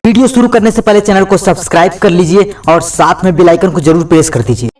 Video शुरू करने से पहले चैनल को सब्सक्राइब कर लीजिए और साथ में बेल आइकन को जरूर प्रेस कर दीजिए।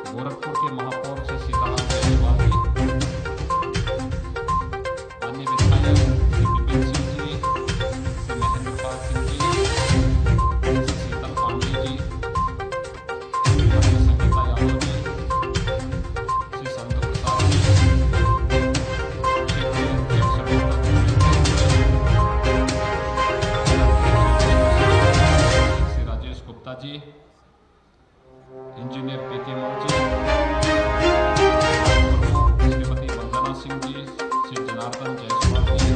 गोरखपुर के महापौर से सीताराम जयसवाल जी, अन्य विधायक श्री विपिन सिंह जी, श्री महेंद्र पाल सिंह जी, श्री शीतल पांडे जी, श्री संगीता यादव जी, श्री संत प्रसाद जी, क्षेत्रीय अध्यक्ष श्री राजेश गुप्ता जी, इंजीनियर पीके मौर्य, श्रीमती वंदना सिंह जी, श्री जनार्दन जयसवाल जी,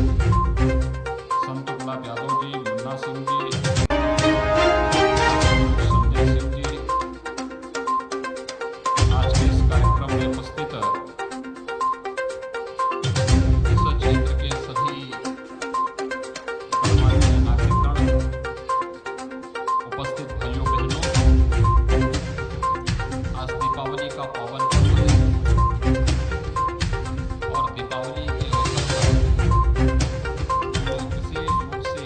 संत गुलाब यादव जी, मुन्ना सिंह जी, संजय सिंह जी, आज के इस कार्यक्रम में उपस्थित इस क्षेत्र के सभी गणमान्य नागरिकगण, उपस्थित भाइयों बहनों, आज दीपावली का पावन पर्व है और दीपावली के अवसर पर हम लोग विशेष रूप से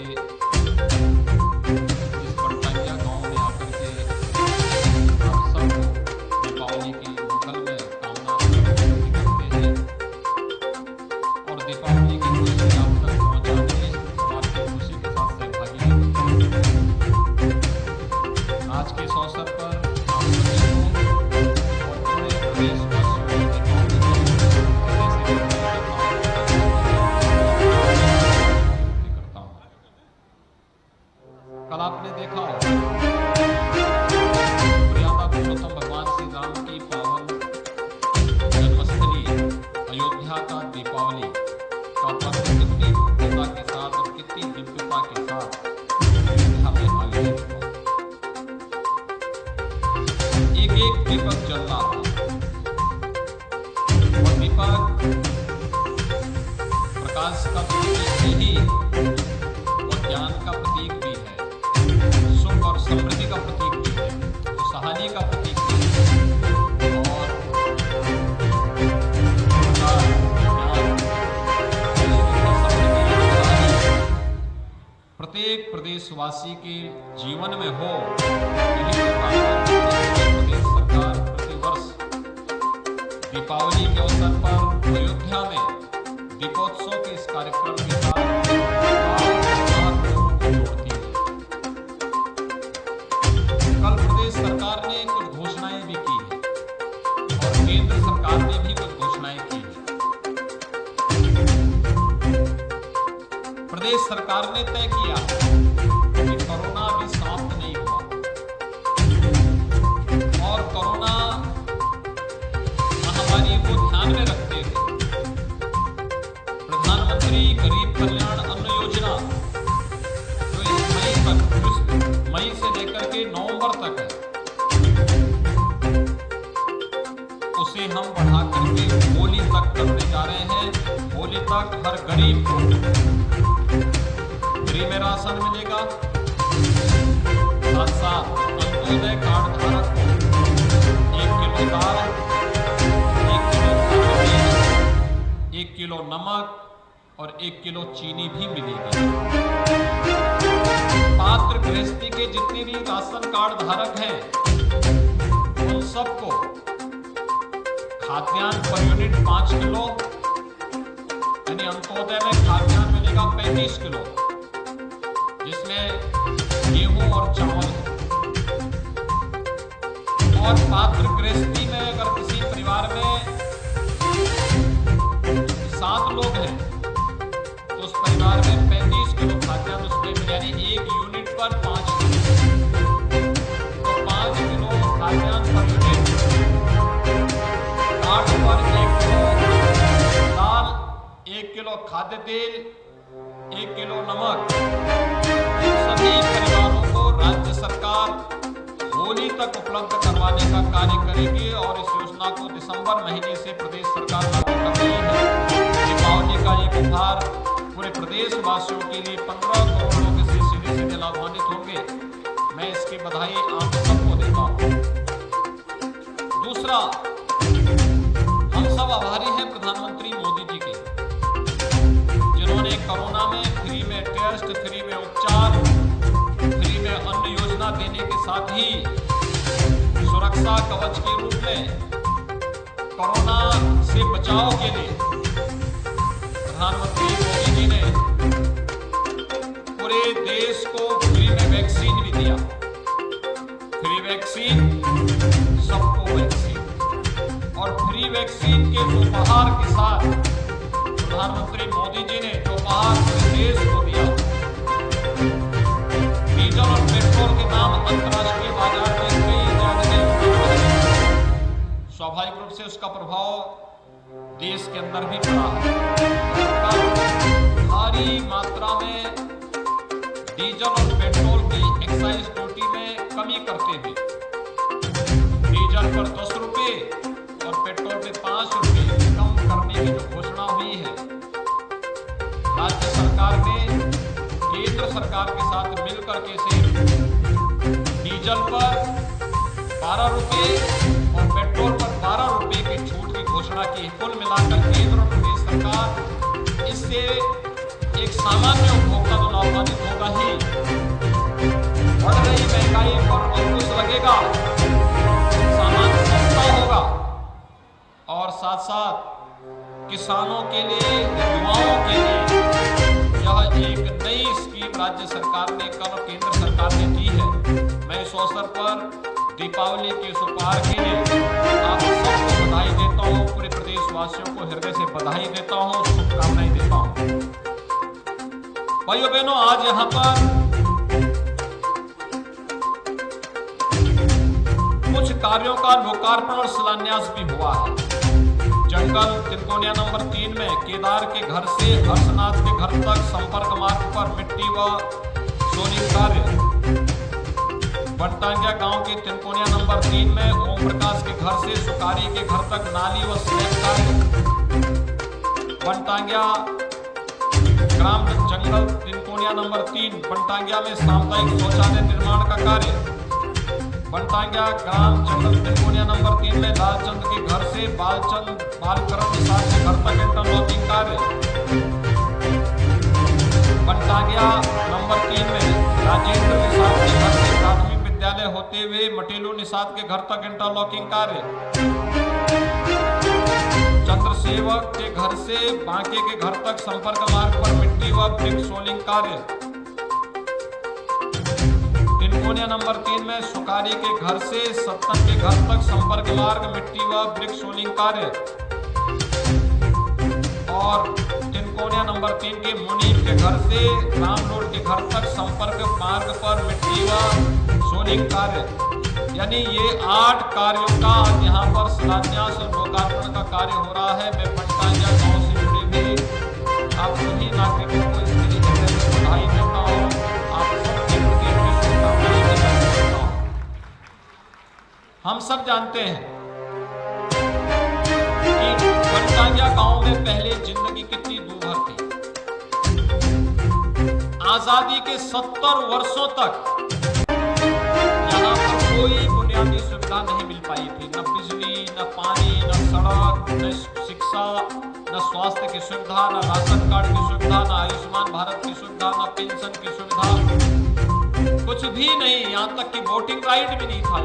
इस पटकारिया गांव में आकर के आप सबको दीपावली की मंगल में कामना करते हैं और दीपावली की खुशी आप तक पहुंचाने आपकी खुशी के साथ सहभागी होते हैं। आज के इस अवसर पर आप सभी को कल आपने देखा होगा मर्यादा पुरुषोत्तम भगवान श्री राम की पावन जन्मस्थली अयोध्या का दीपावली का पर्व कितनी भव्यता के साथ और कितनी दिव्यता के साथ अयोध्या में आयोजित हुआ। एक एक दीपक जल रहा था और दीपक प्रकाश का प्रतीक ही और ज्ञान का प्रतीक भी है, सुख और समृद्धि का प्रतीक भी है, खुशहाली का प्रतीक भी है और प्रकाश, ज्ञान, सुख और समृद्धि, प्रत्येक प्रदेशवासी के जीवन में हो, यही तो कामना प्रदेश सरकार प्रतिवर्ष दीपावली के अवसर पर अयोध्या में दीपोत्सव के इस कार्यक्रम के साथ लोगों को जोड़ती है। कल प्रदेश सरकार ने कुछ घोषणाएं भी की है और केंद्र सरकार ने भी कुछ घोषणाएं की है। प्रदेश सरकार ने तय किया कि कोरोना अभी समाप्त नहीं हुआ और कोरोना महामारी को ध्यान में रखते हुए प्रधानमंत्री गरीब कल्याण अन्न योजना जो इस मई से लेकर के नवंबर तक है, उसे हम बढ़ा करके होली तक करने जा रहे हैं। होली तक हर गरीब को फ्री में राशन मिलेगा, साथ साथ अंत्योदय कार्ड धारक को 1 किलो दाल, 1 किलो 1 किलो नमक और 1 किलो चीनी भी मिलेगी। पात्र गृहस्थी के जितने भी राशन कार्ड धारक हैं उन सबको खाद्यान्न पर यूनिट 5 किलो, यानी अंत्योदय में खाद्यान्न मिलेगा 35 किलो, जिसमें गेहूं और चावल है। और पात्र गृहस्थी में अगर किसी परिवार में 7 लोग हैं तो उस परिवार में 35 किलो खाद्यान्न उसमें मिले, यानी 1 यूनिट पर 5 किलो, तो 5 किलो खाद्यान्न पर यूनिट। कार्ड पर 1 किलो दाल, 1 किलो खाद्य तेल, 1 किलो नमक, सभी परिवारों को राज्य सरकार होली तक उपलब्ध करवाने का कार्य करेगी और इस योजना को दिसंबर महीने से प्रदेश सरकार लागू कर रही है। दीपावली का ये उपहार पूरे प्रदेश वासियों के लिए 15 करोड़ लोग इससे सीधे सीधे लाभान्वित होंगे। मैं इसकी बधाई आप सबको देता हूँ। दूसरा, हम सब आभारी हैं प्रधानमंत्री मोदी जी के, जिन्होंने कोरोना में फ्री में टेस्ट, फ्री में उपचार, फ्री में अन्न योजना देने के साथ ही सुरक्षा कवच के रूप में कोरोना से बचाव के लिए प्रधानमंत्री मोदी जी ने पूरे देश को फ्री में वैक्सीन भी दिया। फ्री वैक्सीन, सबको वैक्सीन। और फ्री वैक्सीन के उपहार के साथ प्रधानमंत्री मोदी जी ने उपहार पूरे देश को दिया। डीजल और पेट्रोल के दाम अंतर्राष्ट्रीय बाजार में कई ज्यादा स्वाभाविक रूप से उसका प्रभाव देश के अंदर भी पड़ा है। भारी मात्रा में डीजल और पेट्रोल की एक्साइज ड्यूटी में कमी करते हुए डीजल पर 10 रुपए और पेट्रोल पे 5 रुपए कम करने की जो घोषणा हुई है, राज्य सरकार ने केंद्र सरकार के साथ मिलकर के इसे डीजल पर 12 रुपए और पेट्रोल पर 12 रुपए की छूट की घोषणा की। कुल मिलाकर केंद्र और प्रदेश सरकार इससे एक सामान्य उपभोक्ता तो लाभान्वित होगा ही, बढ़ रही महंगाई पर अंकुश लगेगा, सामान सस्ता होगा और साथ साथ किसानों के लिए, युवाओं के लिए यह एक नई स्कीम राज्य सरकार ने कल केंद्र सरकार ने की है। मैं इस अवसर पर दीपावली के इस उपहार के लिए आप सबको बधाई देता हूँ, पूरे प्रदेशवासियों को हृदय से बधाई देता हूँ, शुभकामनाएं देता हूँ। भाइयों बहनों, आज यहाँ पर कुछ कार्यों का लोकार्पण और शिलान्यास भी हुआ है। जंगल तिनकोनिया नंबर 3 में केदार के घर से हर्षनाथ के घर तक संपर्क मार्ग पर मिट्टी व सोलिंग कार्य। बनटांगिया गांव के तिनकोनिया नंबर 3 में ओम प्रकाश के घर से सुकारी के घर तक नाली व स्लैब कार्य। बनटांगिया ग्राम जंगल तिनकोनिया नंबर 3 बनटांगिया में सामुदायिक शौचालय निर्माण का कार्य। बनटांगिया ग्राम जंगल तिनकोनिया नंबर 3 में लालचंद के घर से बालकरण निषाद के घर तक इंटरलॉकिंग कार्य। बनटांगिया नंबर 3 में राजेंद्र निषाद के घर से प्राथमिक विद्यालय होते हुए मटेलू निषाद के घर तक इंटरलॉकिंग कार्य। चंद्रसेवक के घर से बांके के घर तक संपर्क मार्ग पर मिट्टी व ब्रिक सोलिंग कार्य। तिनकोनिया नंबर 3 में सुकारी के घर से सत्तन के घर तक संपर्क मार्ग मिट्टी व ब्रिक सोलिंग कार्य। और तिनकोनिया नंबर 3 के मुनीम के घर से रामलोड के घर तक संपर्क मार्ग पर मिट्टी व सोलिंग कार्य। यानी ये 8 कार्यों का यहाँ पर शिलान्यास और लोकार्पण का कार्य हो रहा है। मैं बनटांगिया गांव से जुड़े हुए आप सभी नागरिकों को इसके लिए बधाई देता हूँ, आप सबके प्रति अपनी शुभकामनाएं देता हूँ। हम सब जानते हैं कि बनटांगिया गांव में पहले जिंदगी कितनी दूभर थी। आजादी के 70 वर्षों तक यहाँ पर कोई बुनियादी सुविधा नहीं मिल पाई थी, न बिजली, न पानी, न सड़क, न शिक्षा, चिकित्सा, न स्वास्थ्य की सुविधा, न राशन कार्ड की सुविधा, न आयुष्मान भारत की सुविधा, न पेंशन की सुविधा, कुछ भी नहीं। यहाँ तक कि वोटिंग राइट भी नहीं था,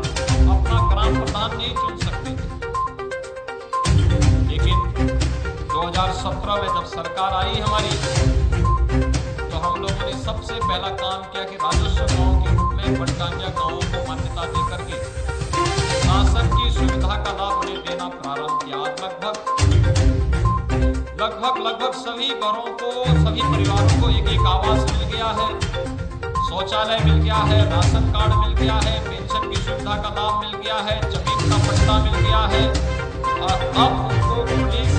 अपना ग्राम प्रधान नहीं चुन सकते थे। लेकिन 2017 में जब सरकार आई हमारी, तो हम लोगों ने सबसे पहला काम किया कि राजस्व गांव के रूप में वनटांगिया गांवों को मान्यता देकर के शासन की सुविधा का लाभ उन्हें देना प्रारंभ किया। लगभग सभी घरों को, सभी परिवारों को एक एक आवास मिल गया है, शौचालय मिल गया है, राशन कार्ड मिल गया है, पेंशन की सुविधा का लाभ मिल गया है, जमीन का पट्टा मिल गया है। और अब उनको पुलिस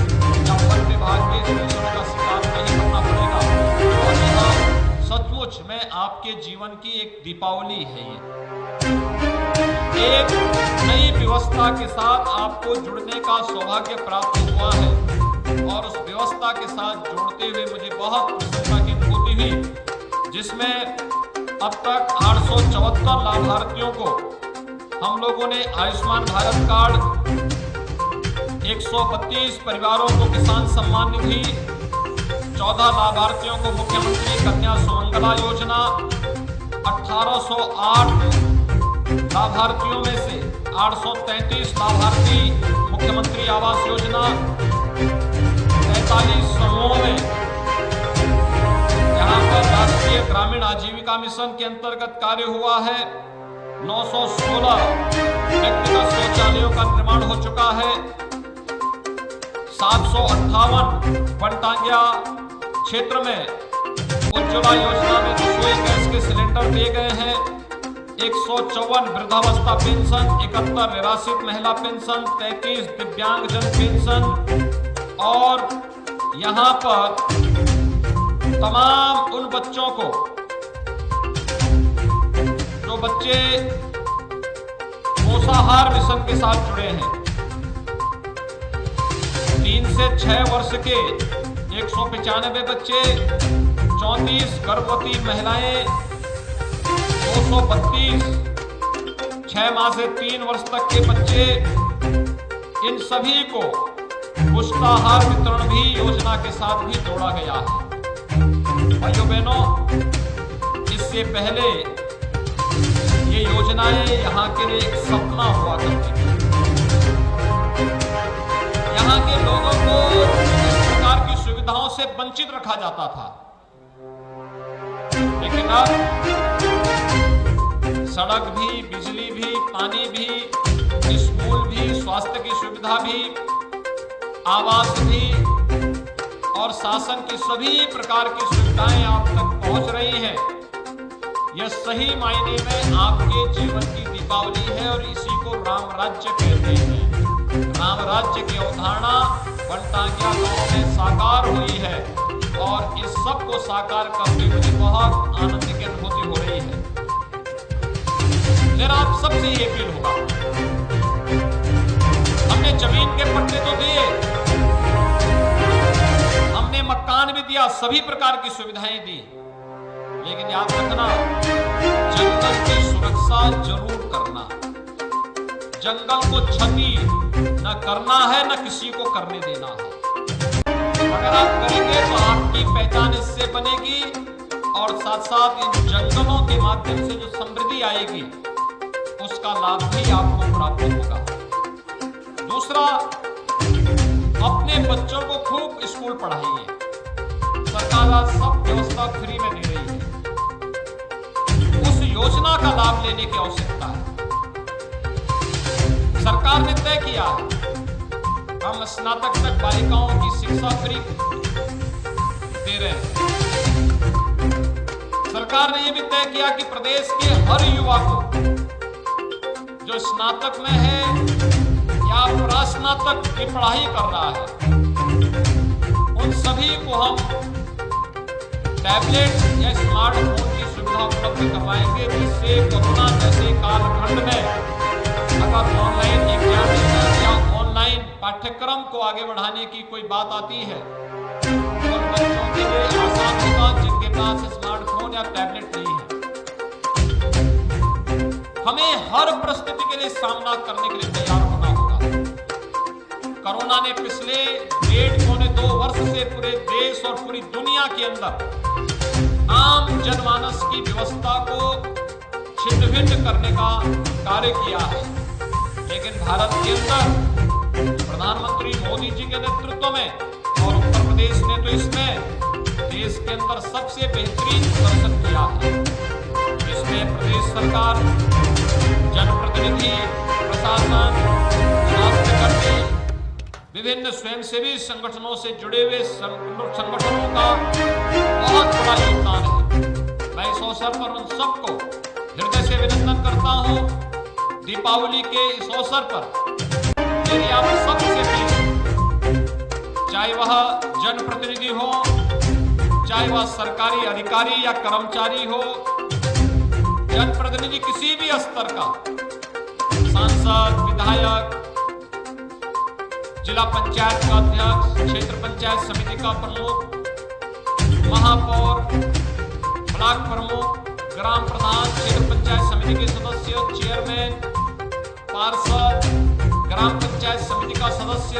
या वन विभाग के शोषण का शिकार नहीं करना पड़ेगा। और यह सचमुच में आपके जीवन की एक दीपावली है। ये एक नई व्यवस्था के साथ आपको जुड़ने का सौभाग्य प्राप्त हुआ है, और उस व्यवस्था के साथ जोड़ते हुए मुझे बहुत प्रसन्नता की अनुभूति हुई, जिसमें अब तक 874 लाभार्थियों को हम लोगों ने आयुष्मान भारत कार्ड, 132 परिवारों को किसान सम्मान निधि, 14 लाभार्थियों को मुख्यमंत्री कन्या सुमंगला योजना, 1808 लाभार्थियों में से 833 लाभार्थी मुख्यमंत्री आवास योजना, 43 समूहों में यहाँ पर राष्ट्रीय ग्रामीण आजीविका मिशन के अंतर्गत कार्य हुआ है। 916 व्यक्तिगत शौचालयों का निर्माण हो चुका है। 758 वनटांगिया क्षेत्र में उज्ज्वला योजना में रसोई गैस के सिलेंडर दिए गए हैं। 154 वृद्धावस्था पेंशन, 71 निराश्रित महिला पेंशन, 33 दिव्यांगजन पेंशन, और यहाँ पर तमाम उन बच्चों को, जो बच्चे पोषाहार मिशन के साथ जुड़े हैं, 3 से 6 वर्ष के 195 बच्चे, 34 गर्भवती महिलाएं, 232 6 माह से 3 वर्ष तक के बच्चे, इन सभी को पुष्टाहार वितरण भी योजना के साथ भी जोड़ा गया है। भाइयों बहनों, इससे पहले ये योजनाएं यहाँ के लिए एक सपना हुआ करती थी। यहाँ के लोगों को इस प्रकार की सुविधाओं से वंचित रखा जाता था। लेकिन अब सड़क भी, बिजली भी, पानी भी, स्कूल भी, स्वास्थ्य की सुविधा भी, आवास भी और शासन की सभी प्रकार की सुविधाएं आप तक पहुंच रही हैं। यह सही मायने में आपके जीवन की दीपावली है, और इसी को राम राज्य कहते हैं। राम राज्य की अवधारणा वनटांगिया गांव में साकार हुई है, और इस सब को साकार करते हुए बहुत आनंद की अनुभूति हो रही है। मेरा आप सबसे ये अपील होगा, हमने जमीन के पट्टे तो दिए, हमने मकान भी दिया, सभी प्रकार की सुविधाएं दी, लेकिन याद रखना, जंगल की सुरक्षा जरूर करना। जंगल को क्षति न करना है, न किसी को करने देना है। अगर आप करेंगे तो आपकी पहचान इससे बनेगी, और साथ साथ इन जंगलों के माध्यम से जो समृद्धि आएगी उसका लाभ भी आपको प्राप्त होगा। दूसरा, अपने बच्चों को खूब स्कूल पढ़ाइए। सरकार आज सब व्यवस्था फ्री में दे रही है, उस योजना का लाभ लेने की आवश्यकता है। सरकार ने तय किया हम स्नातक तक बालिकाओं की शिक्षा फ्री दे रहे हैं। सरकार ने यह भी तय किया कि प्रदेश के हर युवा को, जो स्नातक में है या प्रास्नातक की पढ़ाई कर रहा है, उन सभी को हम टैबलेट या स्मार्टफोन की सुविधा उपलब्ध करवाएंगे, जिससे कोरोना जैसे कालखंड में अगर ऑनलाइन एग्जामिनेशन या ऑनलाइन पाठ्यक्रम को आगे बढ़ाने की कोई बात आती है तो बच्चों के लिए आसान होगा, जिनके पास स्मार्टफोन या टैबलेट नहीं है। हमें हर परिस्थिति के लिए सामना करने के लिए तैयार होना होगा। कोरोना ने पिछले 1.25-2 वर्ष से पूरे देश और पूरी दुनिया के अंदर आम जनमानस की व्यवस्था को छिन्न-भिन्न करने का कार्य किया है। लेकिन भारत के अंदर प्रधानमंत्री मोदी जी के नेतृत्व में और उत्तर प्रदेश ने तो इसमें देश के अंदर सबसे बेहतरीन प्रदर्शन किया है। इसमें प्रदेश सरकार, जनप्रतिनिधि, प्रशासन, स्वास्थ्यकर्मी, विभिन्न स्वयंसेवी संगठनों से जुड़े हुए संगठनों का बहुत बड़ा योगदान है। मैं इस अवसर पर उन सबको हृदय से अभिनंदन करता हूं। दीपावली के इस अवसर पर मेरी आप सबसे अपील, चाहे वह जनप्रतिनिधि हो, चाहे वह सरकारी अधिकारी या कर्मचारी हो, जनप्रतिनिधि किसी भी स्तर का, सांसद, विधायक, जिला पंचायत का अध्यक्ष, क्षेत्र पंचायत समिति का प्रमुख, महापौर, ब्लॉक प्रमुख, ग्राम प्रधान, क्षेत्र पंचायत समिति के सदस्य, चेयरमैन, पार्षद, ग्राम पंचायत समिति का सदस्य,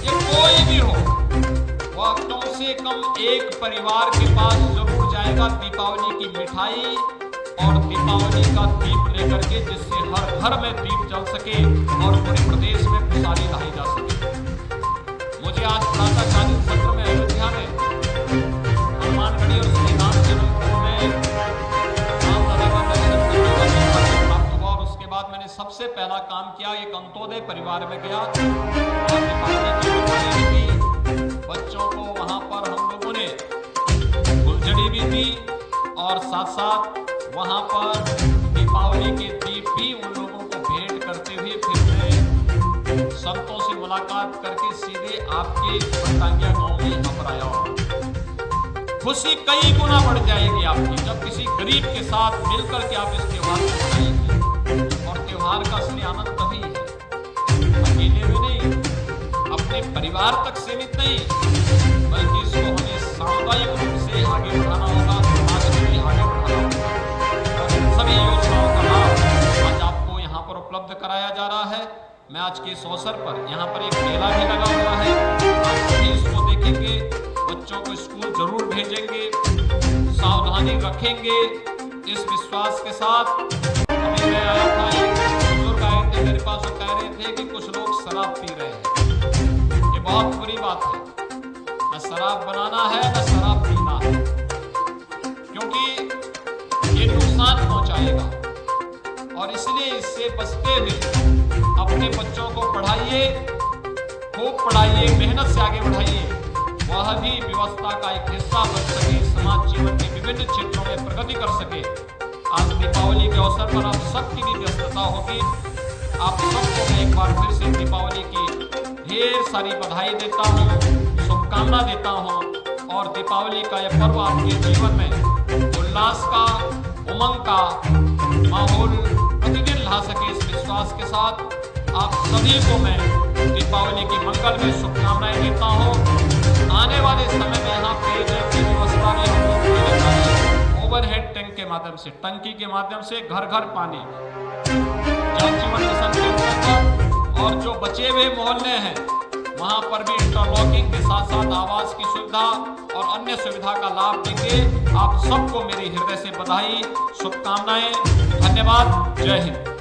ये कोई भी हो, वह कम से कम एक परिवार के पास जरूर जाएगा दीपावली की मिठाई और दीपावली का दीप लेकर के, जिससे हर घर में दीप जल सके और पूरे प्रदेश में खुशहाली लाई जा सके। मुझे आज प्रातःकालीन सत्र में अयोध्या में हनुमानगढ़ी और श्री राम जन्मभूमि में राम लला का दर्शन करने का सौभाग्य प्राप्त हुआ और उसके बाद मैंने सबसे पहला काम किया, एक अंत्योदय परिवार में गया और दीपावली की मिठाई दी। बच्चों को वहां पर हम लोगों ने फुलझड़ी भी दी और साथ साथ वहां पर दीपावली के दीप भी उन लोगों को भेंट करते हुए फिर मैं संतों से मुलाकात करके सीधे आपके बरतांगिया गांव में यहाँ पर आया हूँ। खुशी कई गुना बढ़ जाएगी आपकी जब किसी गरीब के साथ मिलकर के आप इस त्योहार को मनाएंगे। और त्योहार का असली आनंद तभी है, अकेले में नहीं, अपने परिवार तक सीमित नहीं, बल्कि इसको हमें सामुदायिक रूप से आगे बढ़ाना होगा, समाज में भी आगे बढ़ाना होगा। और इन सभी योजनाओं का लाभ आज आपको यहाँ पर उपलब्ध कराया जा रहा है। मैं आज के इस अवसर पर यहाँ पर एक मेला भी लगा हुआ है, आप सभी इसको देखेंगे, बच्चों को स्कूल जरूर भेजेंगे, सावधानी रखेंगे, इस विश्वास के साथ। अभी मैं आया था, एक बुजुर्ग आए थे मेरे पास और कह रहे थे कि कुछ लोग शराब पी रहे हैं। ये बहुत बुरी बात है, न शराब बनाना है न शराब पीना है, क्योंकि ये नुकसान पहुंचाएगा। और इसलिए इससे बचते हुए अपने बच्चों को पढ़ाइए, खूब पढ़ाइए, मेहनत से आगे बढ़ाइए, वह भी व्यवस्था का एक हिस्सा बन सके, समाज जीवन के विभिन्न क्षेत्रों में प्रगति कर सके। आज दीपावली के अवसर पर आप सबकी भी व्यस्तता होगी। आप सबको मैं एक बार फिर से दीपावली की ढेर सारी बधाई देता हूँ, शुभकामना देता हूँ और दीपावली का यह पर्व आपके जीवन में उल्लास का, उमंग का माहौल प्रतिदिन ला सके, इस विश्वास के साथ आप सभी को मैं दीपावली की मंगलमय शुभकामनाएं देता हूँ। आने वाले समय में यहाँ पेयजल की व्यवस्था भी हम लोग करने जा रहे हैं, ओवरहेड टैंक के माध्यम से, टंकी के माध्यम से घर घर पानी, जल जीवन मिशन के अंतर्गत। और जो बचे हुए मोहल्ले हैं वहां पर भी इंटरलॉकिंग के साथ साथ आवास की सुविधा और अन्य सुविधा का लाभ देंगे। आप सबको मेरी हृदय से बधाई, शुभकामनाएं, धन्यवाद, जय हिंद।